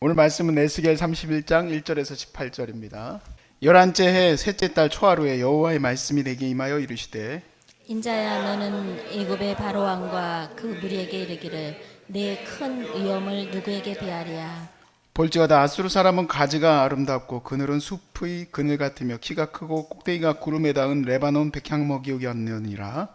오늘 말씀은 에스겔 31장 1절에서 18절입니다. 열한째 해 셋째 달 초하루에 여호와의 말씀이 내게 임하여 이르시되 인자야, 너는 애굽의 바로 왕과 그 무리에게 이르기를 내 큰 위엄을 누구에게 비하리야. 볼지어다 아수르 사람은 가지가 아름답고 그늘은 숲의 그늘 같으며 키가 크고 꼭대기가 구름에 닿은 레바논 백향목이었느니라.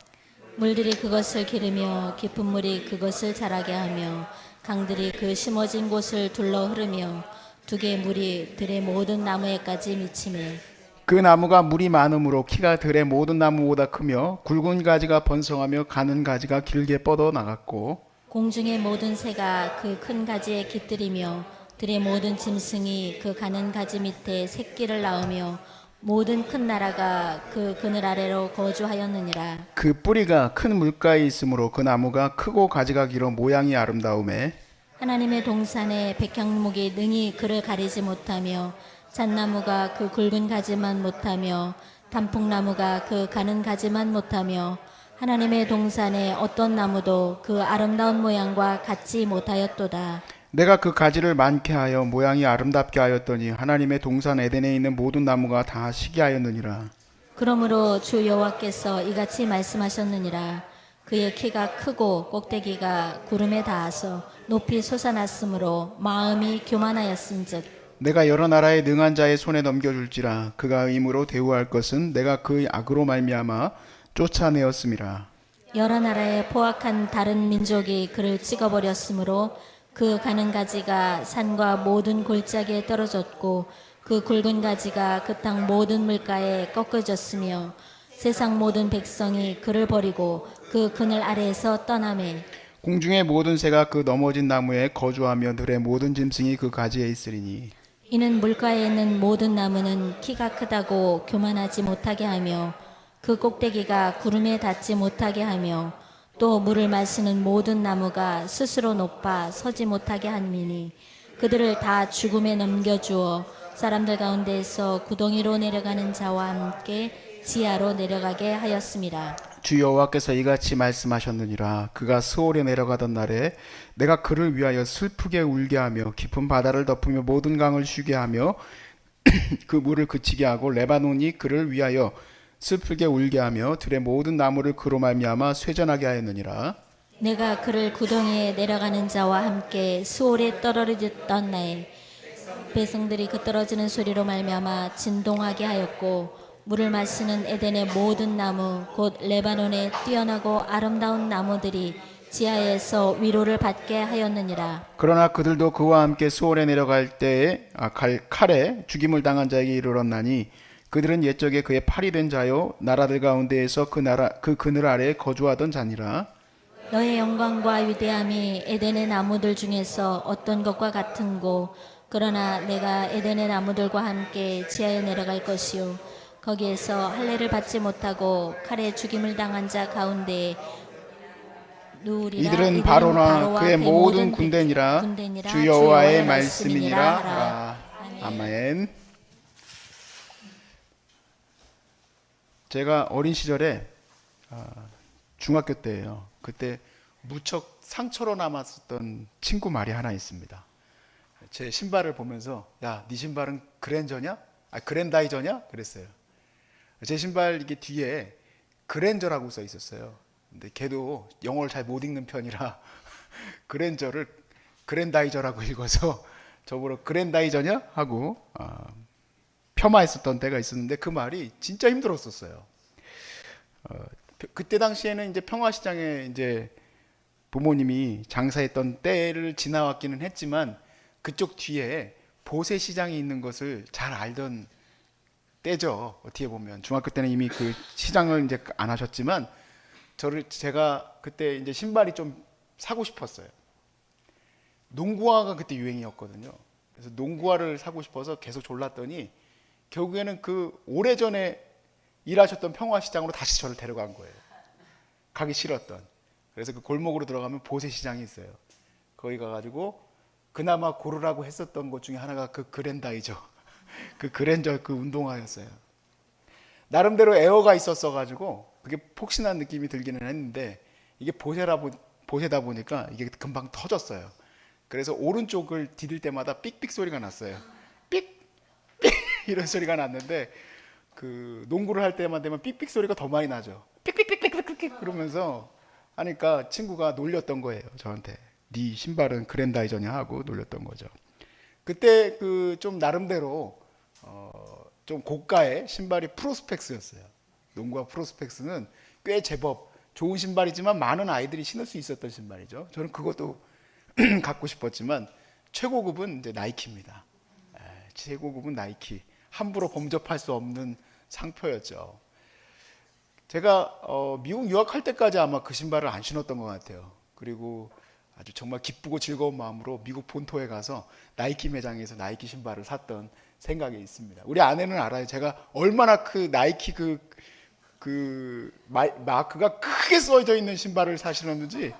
물들이 그것을 기르며 깊은 물이 그것을 자라게 하며 강들이 그 심어진 곳을 둘러 흐르며 두 개의 물이 들의 모든 나무에까지 미치매 그 나무가 물이 많으므로 키가 들의 모든 나무보다 크며 굵은 가지가 번성하며 가는 가지가 길게 뻗어 나갔고 공중의 모든 새가 그 큰 가지에 깃들이며 들의 모든 짐승이 그 가는 가지 밑에 새끼를 낳으며 모든 큰 나라가 그 그늘 아래로 거주하였느니라. 그 뿌리가 큰 물가에 있으므로 그 나무가 크고 가지가 길어 모양이 아름다우매 하나님의 동산에 백향목이 능히 그를 가리지 못하며 잣나무가 그 굵은 가지만 못하며 단풍나무가 그 가는 가지만 못하며 하나님의 동산에 어떤 나무도 그 아름다운 모양과 같지 못하였도다. 내가 그 가지를 많게 하여 모양이 아름답게 하였더니 하나님의 동산 에덴에 있는 모든 나무가 다 시기하였느니라. 그러므로 주 여호와께서 이같이 말씀하셨느니라. 그의 키가 크고 꼭대기가 구름에 닿아서 높이 솟아났으므로 마음이 교만하였은즉 내가 여러 나라의 능한 자의 손에 넘겨줄지라. 그가 의무로 대우할 것은 내가 그의 악으로 말미암아 쫓아내었음이라. 여러 나라의 포악한 다른 민족이 그를 찍어버렸으므로 그 가는 가지가 산과 모든 골짜기에 떨어졌고 그 굵은 가지가 그 땅 모든 물가에 꺾어졌으며 세상 모든 백성이 그를 버리고 그 그늘 아래에서 떠나매 공중의 모든 새가 그 넘어진 나무에 거주하며 들의 모든 짐승이 그 가지에 있으리니 이는 물가에 있는 모든 나무는 키가 크다고 교만하지 못하게 하며 그 꼭대기가 구름에 닿지 못하게 하며 또 물을 마시는 모든 나무가 스스로 높아 서지 못하게 함이니 그들을 다 죽음에 넘겨주어 사람들 가운데에서 구덩이로 내려가는 자와 함께 지하로 내려가게 하였습니다. 주 여호와께서 이같이 말씀하셨느니라. 그가 스올에 내려가던 날에 내가 그를 위하여 슬프게 울게 하며 깊은 바다를 덮으며 모든 강을 쉬게 하며 그 물을 그치게 하고 레바논이 그를 위하여 슬프게 울게 하며 들의 모든 나무를 그로 말미암아 쇠전하게 하였느니라. 내가 그를 구덩이에 내려가는 자와 함께 수올에 떨어졌던 날 백성들이 그 떨어지는 소리로 말미암아 진동하게 하였고 물을 마시는 에덴의 모든 나무 곧 레바논의 뛰어나고 아름다운 나무들이 지하에서 위로를 받게 하였느니라. 그러나 그들도 그와 함께 스올에 내려갈 때에 칼에 죽임을 당한 자에게 이르렀나니 그들은 옛적에 그의 팔이 된 자요 나라들 가운데에서 그 그늘 아래에 거주하던 자니라. 너의 영광과 위대함이 에덴의 나무들 중에서 어떤 것과 같은고 그러나 내가 에덴의 나무들과 함께 지하에 내려갈 것이요 거기에서 할례를 받지 못하고 칼에 죽임을 당한 자 가운데 누우리라. 이들은 바로나 그의 모든 군대니라. 주 여호와의 말씀이니라. 아멘. 제가 어린 시절에 중학교 때예요. 그때 무척 상처로 남았었던 친구 말이 하나 있습니다. 제 신발을 보면서 야, 네 신발은 그랜저냐? 그랜다이저냐? 그랬어요. 제 신발 이게 뒤에 그랜저라고 써 있었어요. 근데 걔도 영어를 잘 못 읽는 편이라 그랜저를 그랜다이저라고 읽어서 저보러 그랜다이저냐? 하고 폄하했었던 때가 있었는데 그 말이 진짜 힘들었었어요. 그때 당시에는 이제 평화시장에 이제 부모님이 장사했던 때를 지나왔기는 했지만 그쪽 뒤에 보세시장이 있는 것을 잘 알던 때죠. 어떻게 보면 중학교 때는 이미 그 시장을 이제 안 하셨지만 제가 그때 이제 신발이 좀 사고 싶었어요. 농구화가 그때 유행이었거든요. 그래서 농구화를 사고 싶어서 계속 졸랐더니 결국에는 그 오래전에 일하셨던 평화시장으로 다시 저를 데려간 거예요. 가기 싫었던. 그래서 그 골목으로 들어가면 보세시장이 있어요. 거기 가가지고 그나마 고르라고 했었던 것 중에 하나가 그 그랜다이저, 그 그랜저 그 운동화였어요. 나름대로 에어가 있었어가지고 그게 폭신한 느낌이 들기는 했는데 이게 보세다 보니까 이게 금방 터졌어요. 그래서 오른쪽을 디딜 때마다 삑삑 소리가 났어요. 삑, 삑 이런 소리가 났는데 그 농구를 할 때만 되면 삑삑 소리가 더 많이 나죠. 삑삑삑삑삑 그러면서 하니까 친구가 놀렸던 거예요. 저한테. 네 신발은 그랜다이저냐 하고 놀렸던 거죠. 그때 그 좀 나름대로 좀 고가의 신발이 프로스펙스였어요. 농구와 프로스펙스는 꽤 제법 좋은 신발이지만 많은 아이들이 신을 수 있었던 신발이죠. 저는 그것도 갖고 싶었지만 최고급은 이제 나이키입니다. 최고급은 나이키. 함부로 범접할 수 없는 상표였죠. 제가 미국 유학할 때까지 아마 그 신발을 안 신었던 것 같아요. 그리고 아주 정말 기쁘고 즐거운 마음으로 미국 본토에 가서 나이키 매장에서 나이키 신발을 샀던 생각이 있습니다. 우리 아내는 알아요. 제가 얼마나 그 나이키 마크가 크게 써져 있는 신발을 사시는지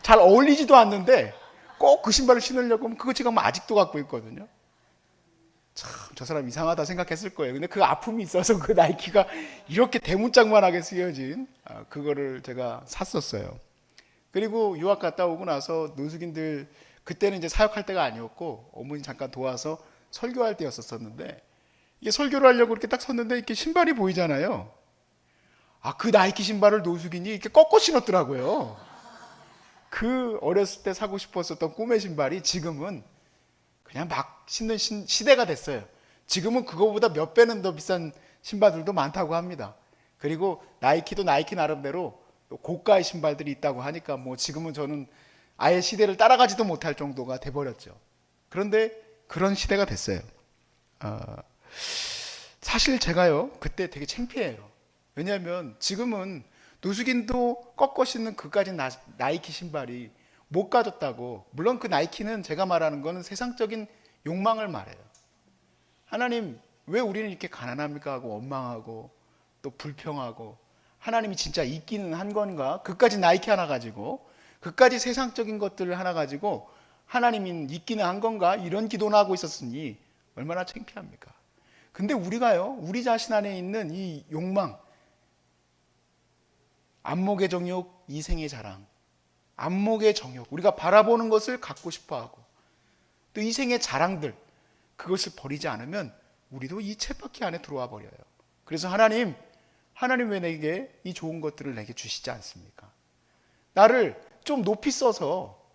잘 어울리지도 않는데 꼭 그 신발을 신으려고 하면 그거 지금 아직도 갖고 있거든요. 참, 저 사람 이상하다 생각했을 거예요. 근데 그 아픔이 있어서 그 나이키가 이렇게 대문짝만하게 쓰여진 그거를 제가 샀었어요. 그리고 유학 갔다 오고 나서 노숙인들 그때는 이제 사역할 때가 아니었고 어머니 잠깐 도와서 설교할 때였었는데 이게 설교를 하려고 이렇게 딱 섰는데 이렇게 신발이 보이잖아요. 그 나이키 신발을 노숙인이 이렇게 꺾어 신었더라고요. 그 어렸을 때 사고 싶었었던 꿈의 신발이 지금은 그냥 막 신는 시대가 됐어요. 지금은 그거보다 몇 배는 더 비싼 신발들도 많다고 합니다. 그리고 나이키도 나이키 나름대로 고가의 신발들이 있다고 하니까 뭐 지금은 저는 아예 시대를 따라가지도 못할 정도가 돼버렸죠. 그런데 그런 시대가 됐어요. 사실 제가요 그때 되게 창피해요. 왜냐하면 지금은 노숙인도 꺾어 신는 그까지 나이키 신발이 못 가졌다고. 물론 그 나이키는 제가 말하는 거는 세상적인 욕망을 말해요. 하나님 왜 우리는 이렇게 가난합니까 하고 원망하고 또 불평하고 하나님이 진짜 있기는 한 건가? 그까지 나이키 하나 가지고 그까지 세상적인 것들을 하나 가지고 하나님이 있기는 한 건가? 이런 기도나 하고 있었으니 얼마나 창피합니까? 근데 우리가요 우리 자신 안에 있는 이 욕망, 안목의 정욕, 이생의 자랑, 안목의 정욕, 우리가 바라보는 것을 갖고 싶어하고 또 이생의 자랑들, 그것을 버리지 않으면 우리도 이 쳇바퀴 안에 들어와 버려요. 그래서 하나님 왜 내게 이 좋은 것들을 내게 주시지 않습니까? 나를 좀 높이 써서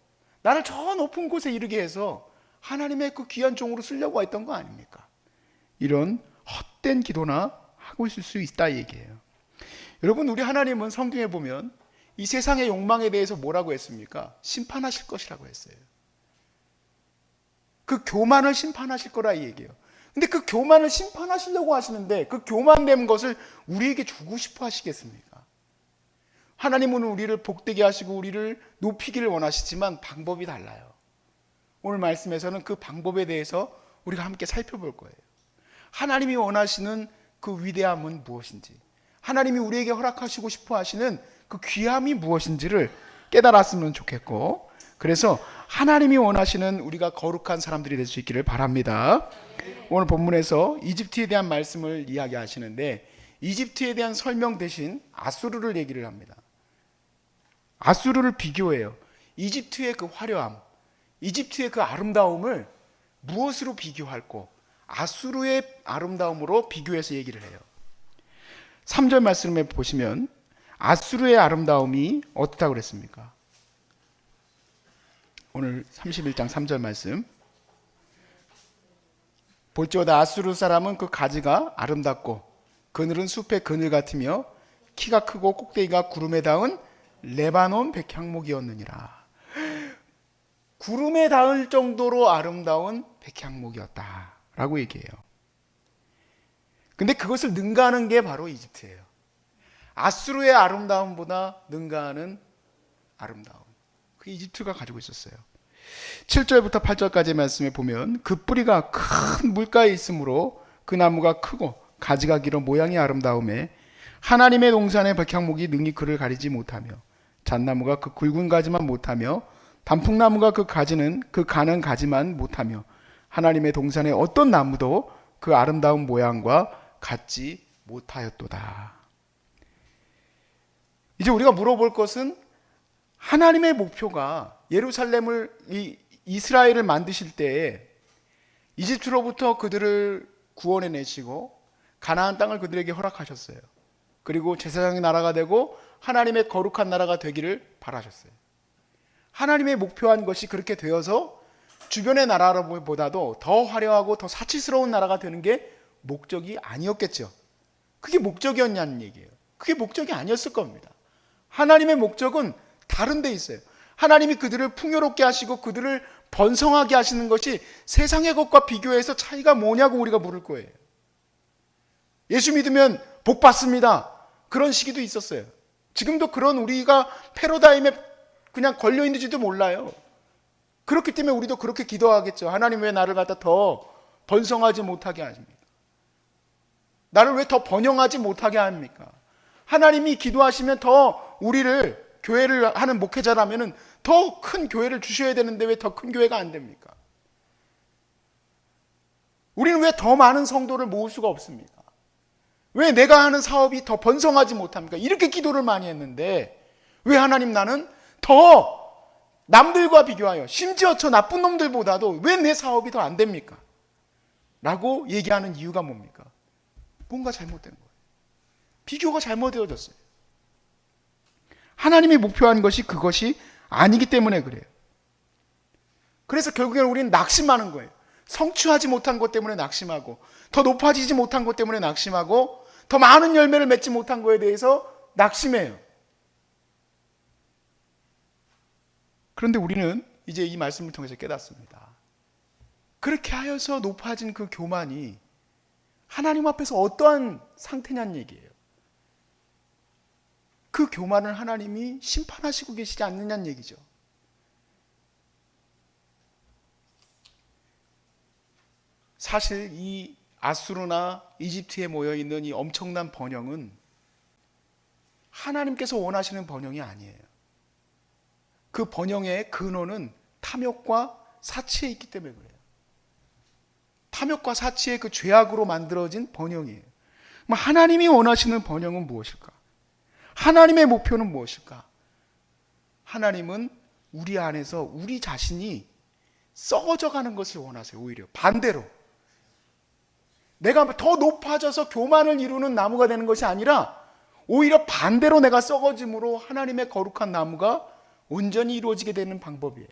나를 저 높은 곳에 이르게 해서 하나님의 그 귀한 종으로 쓰려고 했던 거 아닙니까? 이런 헛된 기도나 하고 있을 수 있다 이 얘기예요. 여러분 우리 하나님은 성경에 보면 이 세상의 욕망에 대해서 뭐라고 했습니까? 심판하실 것이라고 했어요. 그 교만을 심판하실 거라 이 얘기예요. 근데 그 교만을 심판하시려고 하시는데 그 교만된 것을 우리에게 주고 싶어 하시겠습니까? 하나님은 우리를 복되게 하시고 우리를 높이기를 원하시지만 방법이 달라요. 오늘 말씀에서는 그 방법에 대해서 우리가 함께 살펴볼 거예요. 하나님이 원하시는 그 위대함은 무엇인지, 하나님이 우리에게 허락하시고 싶어 하시는 그 귀함이 무엇인지를 깨달았으면 좋겠고, 그래서 하나님이 원하시는 우리가 거룩한 사람들이 될 수 있기를 바랍니다. 오늘 본문에서 이집트에 대한 말씀을 이야기하시는데 이집트에 대한 설명 대신 아수르를 얘기를 합니다. 아수르를 비교해요. 이집트의 그 화려함, 이집트의 그 아름다움을 무엇으로 비교할고 아수르의 아름다움으로 비교해서 얘기를 해요. 3절 말씀에 보시면 아수르의 아름다움이 어떻다고 그랬습니까? 오늘 31장 3절 말씀, 볼지어다 아수르 사람은 그 가지가 아름답고 그늘은 숲의 그늘 같으며 키가 크고 꼭대기가 구름에 닿은 레바논 백향목이었느니라. 구름에 닿을 정도로 아름다운 백향목이었다라고 얘기해요. 근데 그것을 능가하는 게 바로 이집트예요. 아수르의 아름다움보다 능가하는 아름다움, 그 이집트가 가지고 있었어요. 7절부터 8절까지 말씀에 보면 그 뿌리가 큰 물가에 있으므로 그 나무가 크고 가지가 길어 모양이 아름다움에 하나님의 동산의 백향목이 능히 그를 가리지 못하며 잣나무가 그 굵은 가지만 못하며 단풍나무가 그 가는 가지만 못하며 하나님의 동산의 어떤 나무도 그 아름다운 모양과 같지 못하였도다. 이제 우리가 물어볼 것은 하나님의 목표가 예루살렘을 이 이스라엘을 만드실 때에 이집트로부터 그들을 구원해 내시고 가나안 땅을 그들에게 허락하셨어요. 그리고 제사장의 나라가 되고 하나님의 거룩한 나라가 되기를 바라셨어요. 하나님의 목표한 것이 그렇게 되어서 주변의 나라보다도 더 화려하고 더 사치스러운 나라가 되는 게 목적이 아니었겠죠. 그게 목적이었냐는 얘기예요. 그게 목적이 아니었을 겁니다. 하나님의 목적은 다른 데 있어요. 하나님이 그들을 풍요롭게 하시고 그들을 번성하게 하시는 것이 세상의 것과 비교해서 차이가 뭐냐고 우리가 물을 거예요. 예수 믿으면 복 받습니다. 그런 시기도 있었어요. 지금도 그런 우리가 패러다임에 그냥 걸려 있는지도 몰라요. 그렇기 때문에 우리도 그렇게 기도하겠죠. 하나님 왜 나를 갖다 더 번성하지 못하게 하십니까? 나를 왜 더 번영하지 못하게 합니까? 하나님이 기도하시면 더 우리를 교회를 하는 목회자라면 더 큰 교회를 주셔야 되는데 왜 더 큰 교회가 안 됩니까? 우리는 왜 더 많은 성도를 모을 수가 없습니까? 왜 내가 하는 사업이 더 번성하지 못합니까? 이렇게 기도를 많이 했는데 왜 하나님 나는 더 남들과 비교하여 심지어 저 나쁜 놈들보다도 왜 내 사업이 더 안 됩니까? 라고 얘기하는 이유가 뭡니까? 뭔가 잘못된 거예요. 비교가 잘못되어졌어요. 하나님이 목표한 것이 그것이 아니기 때문에 그래요. 그래서 결국에는 우리는 낙심하는 거예요. 성취하지 못한 것 때문에 낙심하고 더 높아지지 못한 것 때문에 낙심하고 더 많은 열매를 맺지 못한 것에 대해서 낙심해요. 그런데 우리는 이제 이 말씀을 통해서 깨닫습니다. 그렇게 하여서 높아진 그 교만이 하나님 앞에서 어떠한 상태냐는 얘기예요. 그 교만을 하나님이 심판하시고 계시지 않느냐는 얘기죠. 사실 이 아수르나 이집트에 모여있는 이 엄청난 번영은 하나님께서 원하시는 번영이 아니에요. 그 번영의 근원은 탐욕과 사치에 있기 때문에 그래요. 탐욕과 사치의 그 죄악으로 만들어진 번영이에요. 그럼 하나님이 원하시는 번영은 무엇일까? 하나님의 목표는 무엇일까? 하나님은 우리 안에서 우리 자신이 썩어져 가는 것을 원하세요. 오히려 반대로 내가 더 높아져서 교만을 이루는 나무가 되는 것이 아니라 오히려 반대로 내가 썩어짐으로 하나님의 거룩한 나무가 온전히 이루어지게 되는 방법이에요.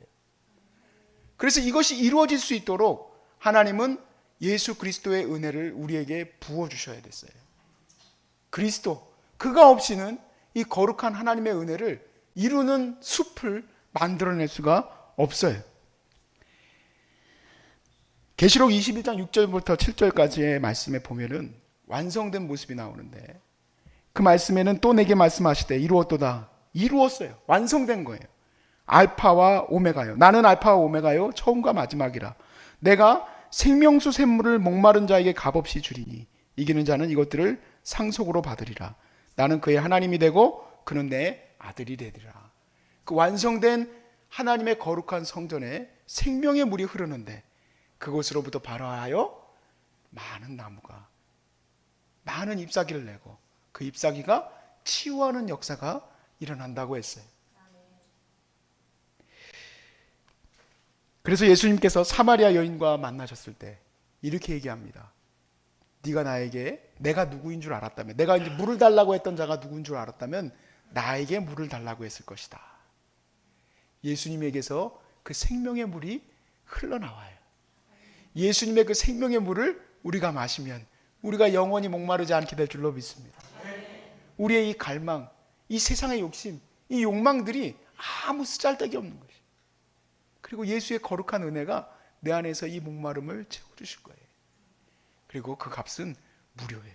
그래서 이것이 이루어질 수 있도록 하나님은 예수 그리스도의 은혜를 우리에게 부어주셔야 됐어요. 그리스도, 그가 없이는 이 거룩한 하나님의 은혜를 이루는 숲을 만들어낼 수가 없어요. 계시록 21장 6절부터 7절까지의 말씀에 보면은 완성된 모습이 나오는데 그 말씀에는 또 내게 말씀하시되 이루었도다. 이루었어요. 완성된 거예요. 알파와 오메가요. 나는 알파와 오메가요. 처음과 마지막이라. 내가 생명수 샘물을 목마른 자에게 값없이 주리니 이기는 자는 이것들을 상속으로 받으리라. 나는 그의 하나님이 되고 그는 내 아들이 되리라. 그 완성된 하나님의 거룩한 성전에 생명의 물이 흐르는데 그곳으로부터 발화하여 많은 나무가 많은 잎사귀를 내고 그 잎사귀가 치유하는 역사가 일어난다고 했어요. 그래서 예수님께서 사마리아 여인과 만나셨을 때 이렇게 얘기합니다. 네가 나에게 내가 누구인 줄 알았다면, 내가 이제 물을 달라고 했던 자가 누구인 줄 알았다면 나에게 물을 달라고 했을 것이다. 예수님에게서 그 생명의 물이 흘러나와요. 예수님의 그 생명의 물을 우리가 마시면 우리가 영원히 목마르지 않게 될 줄로 믿습니다. 우리의 이 갈망, 이 세상의 욕심, 이 욕망들이 아무 쓰잘데기 없는 것이. 그리고 예수의 거룩한 은혜가 내 안에서 이 목마름을 채워주실 거예요. 그리고 그 값은 무료예요.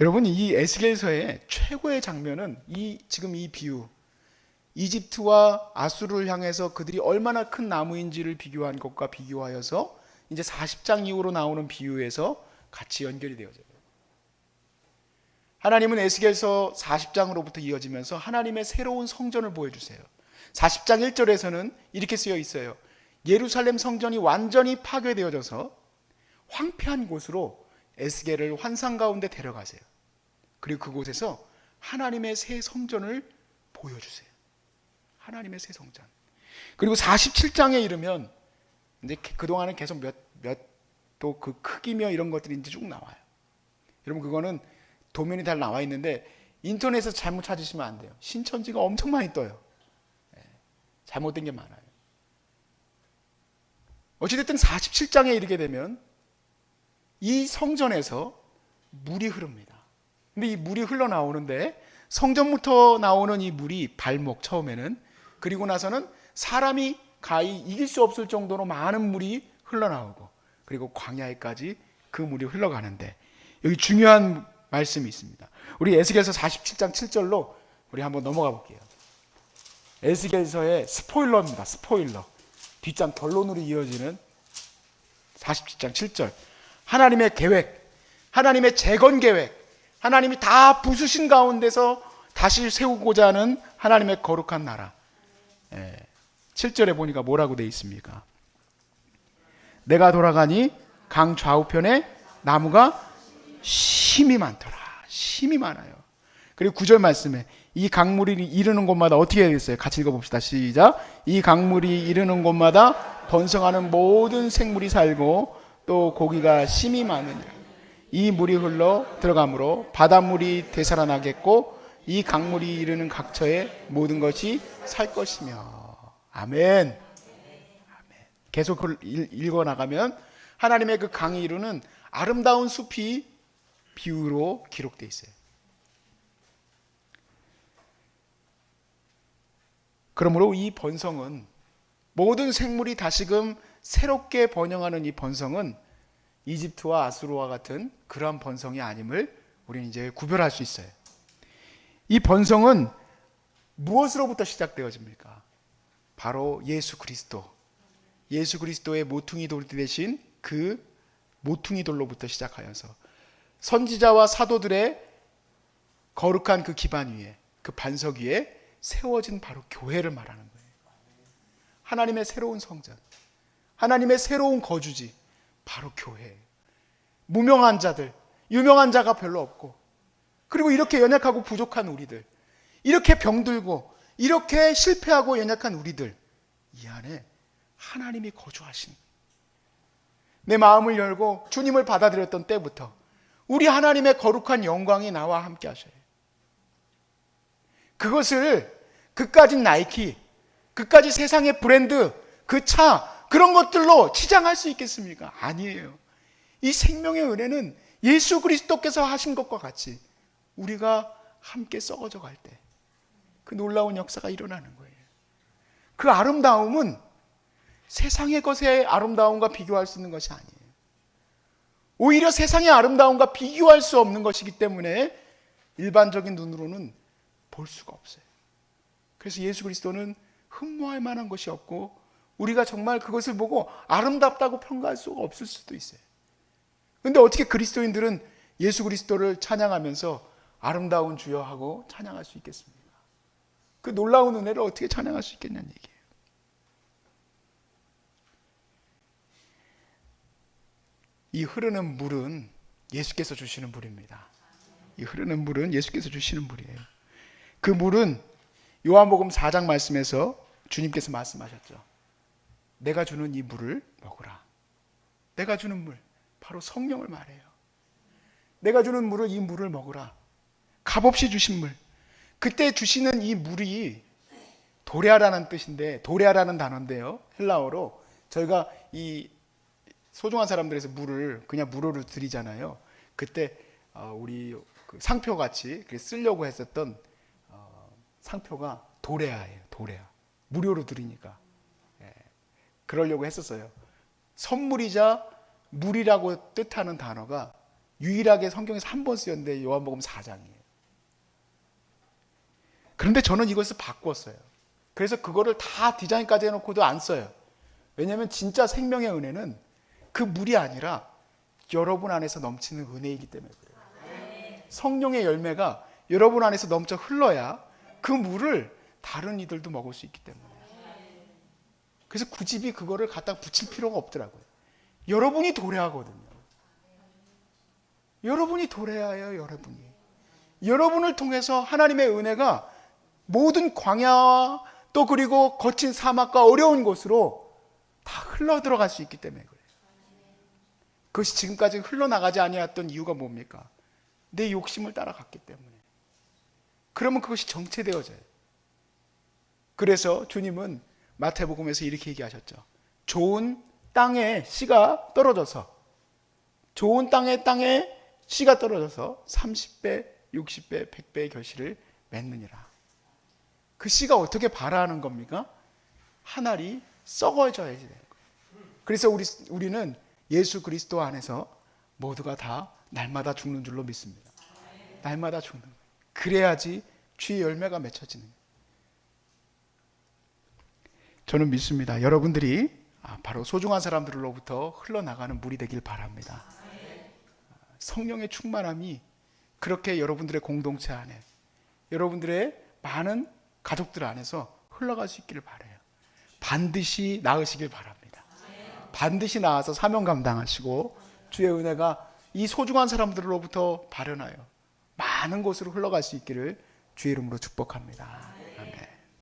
여러분, 이 에스겔서의 최고의 장면은 지금 이 비유, 이집트와 아수르를 향해서 그들이 얼마나 큰 나무인지를 비교한 것과 비교하여서 이제 40장 이후로 나오는 비유에서 같이 연결이 되어져요. 하나님은 에스겔서 40장으로부터 이어지면서 하나님의 새로운 성전을 보여주세요. 40장 1절에서는 이렇게 쓰여 있어요. 예루살렘 성전이 완전히 파괴되어져서 황폐한 곳으로 에스겔을 환상 가운데 데려가세요. 그리고 그곳에서 하나님의 새 성전을 보여주세요. 하나님의 새 성전. 그리고 47장에 이르면 이제 그동안은 계속 또 그 크기며 이런 것들이 이제 쭉 나와요. 여러분 그거는 도면이 다 나와 있는데 인터넷에서 잘못 찾으시면 안 돼요. 신천지가 엄청 많이 떠요. 잘못된 게 많아요. 어찌됐든 47장에 이르게 되면 이 성전에서 물이 흐릅니다. 근데 이 물이 흘러나오는데 성전부터 나오는 이 물이 발목 처음에는, 그리고 나서는 사람이 가히 이길 수 없을 정도로 많은 물이 흘러나오고, 그리고 광야에까지 그 물이 흘러가는데 여기 중요한 말씀이 있습니다. 우리 에스겔서 47장 7절로 우리 한번 넘어가 볼게요. 에스겔서의 스포일러입니다. 스포일러. 뒷장 결론으로 이어지는 47장 7절. 하나님의 계획, 하나님의 재건 계획, 하나님이 다 부수신 가운데서 다시 세우고자 하는 하나님의 거룩한 나라. 7절에 보니까 뭐라고 되어 있습니까? 내가 돌아가니 강 좌우편에 나무가 심이 많더라. 심이 많아요. 그리고 9절 말씀에 이 강물이 이르는 곳마다 어떻게 되겠어요? 같이 읽어봅시다. 시작. 이 강물이 이르는 곳마다 번성하는 모든 생물이 살고 또 고기가 심이 많으니라. 이 물이 흘러 들어가므로 바닷물이 되살아나겠고 이 강물이 이르는 각처에 모든 것이 살 것이며. 아멘. 계속 그걸 읽어나가면 하나님의 그 강이 이루는 아름다운 숲이 비유로 기록되어 있어요. 그러므로 이 번성은, 모든 생물이 다시금 새롭게 번영하는 이 번성은 이집트와 아수르와 같은 그러한 번성이 아님을 우리는 이제 구별할 수 있어요. 이 번성은 무엇으로부터 시작되어집니까? 바로 예수 그리스도. 예수 그리스도의 모퉁이 돌 대신 그 모퉁이 돌로부터 시작하여서 선지자와 사도들의 거룩한 그 기반 위에, 그 반석 위에 세워진 바로 교회를 말하는 거예요. 하나님의 새로운 성전, 하나님의 새로운 거주지, 바로 교회예요. 무명한 자들, 유명한 자가 별로 없고, 그리고 이렇게 연약하고 부족한 우리들, 이렇게 병들고 이렇게 실패하고 연약한 우리들, 이 안에 하나님이 거주하신, 내 마음을 열고 주님을 받아들였던 때부터 우리 하나님의 거룩한 영광이 나와 함께 하셔요. 그것을 그까짓 나이키, 그까짓 세상의 브랜드, 그 차, 그런 것들로 치장할 수 있겠습니까? 아니에요. 이 생명의 은혜는 예수 그리스도께서 하신 것과 같이 우리가 함께 썩어져 갈 때 그 놀라운 역사가 일어나는 거예요. 그 아름다움은 세상의 것의 아름다움과 비교할 수 있는 것이 아니에요. 오히려 세상의 아름다움과 비교할 수 없는 것이기 때문에 일반적인 눈으로는 볼 수가 없어요. 그래서 예수 그리스도는 흠모할 만한 것이 없고 우리가 정말 그것을 보고 아름답다고 평가할 수가 없을 수도 있어요. 그런데 어떻게 그리스도인들은 예수 그리스도를 찬양하면서 아름다운 주여 하고 찬양할 수 있겠습니까? 그 놀라운 은혜를 어떻게 찬양할 수 있겠냐는 얘기예요. 이 흐르는 물은 예수께서 주시는 물입니다. 이 흐르는 물은 예수께서 주시는 물이에요. 그 물은 요한복음 4장 말씀에서 주님께서 말씀하셨죠. 내가 주는 이 물을 먹으라. 내가 주는 물, 바로 성령을 말해요. 내가 주는 물을, 이 물을 먹으라. 값없이 주신 물. 그때 주시는 이 물이 도레아라는 뜻인데, 도레아라는 단어인데요, 헬라어로 저희가 이 소중한 사람들에서 물을 그냥 무료로 드리잖아요. 그때 우리 그 상표같이 쓰려고 했었던 상표가 도레아예요. 도레아. 무료로 드리니까. 그러려고 했었어요. 선물이자 물이라고 뜻하는 단어가 유일하게 성경에서 한 번 쓰였는데 요한복음 4장이에요. 그런데 저는 이것을 바꿨어요. 그래서 그거를 다 디자인까지 해놓고도 안 써요. 왜냐하면 진짜 생명의 은혜는 그 물이 아니라 여러분 안에서 넘치는 은혜이기 때문에 그래요. 성령의 열매가 여러분 안에서 넘쳐 흘러야 그 물을 다른 이들도 먹을 수 있기 때문에. 그래서 굳이 그거를 갖다 붙일 필요가 없더라고요. 여러분이 도래하거든요. 여러분이 도래하여 여러분을 통해서 하나님의 은혜가 모든 광야와 또 그리고 거친 사막과 어려운 곳으로 다 흘러 들어갈 수 있기 때문에 그래요. 그것이 지금까지 흘러나가지 아니었던 이유가 뭡니까? 내 욕심을 따라갔기 때문에. 그러면 그것이 정체되어져요. 그래서 주님은 마태복음에서 이렇게 얘기하셨죠. 좋은 땅에 씨가 떨어져서, 좋은 땅에 씨가 떨어져서 30배, 60배, 100배의 결실을 맺느니라. 그 씨가 어떻게 발화하는 겁니까? 한 알이 썩어져야지 되는 거예요. 그래서 우리는 예수 그리스도 안에서 모두가 다 날마다 죽는 줄로 믿습니다. 날마다 죽는 거예요. 그래야지 주의 열매가 맺혀지는 거예요. 저는 믿습니다. 여러분들이 바로 소중한 사람들로부터 흘러나가는 물이 되길 바랍니다. 성령의 충만함이 그렇게 여러분들의 공동체 안에, 여러분들의 많은 가족들 안에서 흘러갈 수 있기를 바라요. 반드시 나으시길 바랍니다. 반드시 나아서 사명 감당하시고 주의 은혜가 이 소중한 사람들로부터 발현하여 많은 곳으로 흘러갈 수 있기를 주의 이름으로 축복합니다.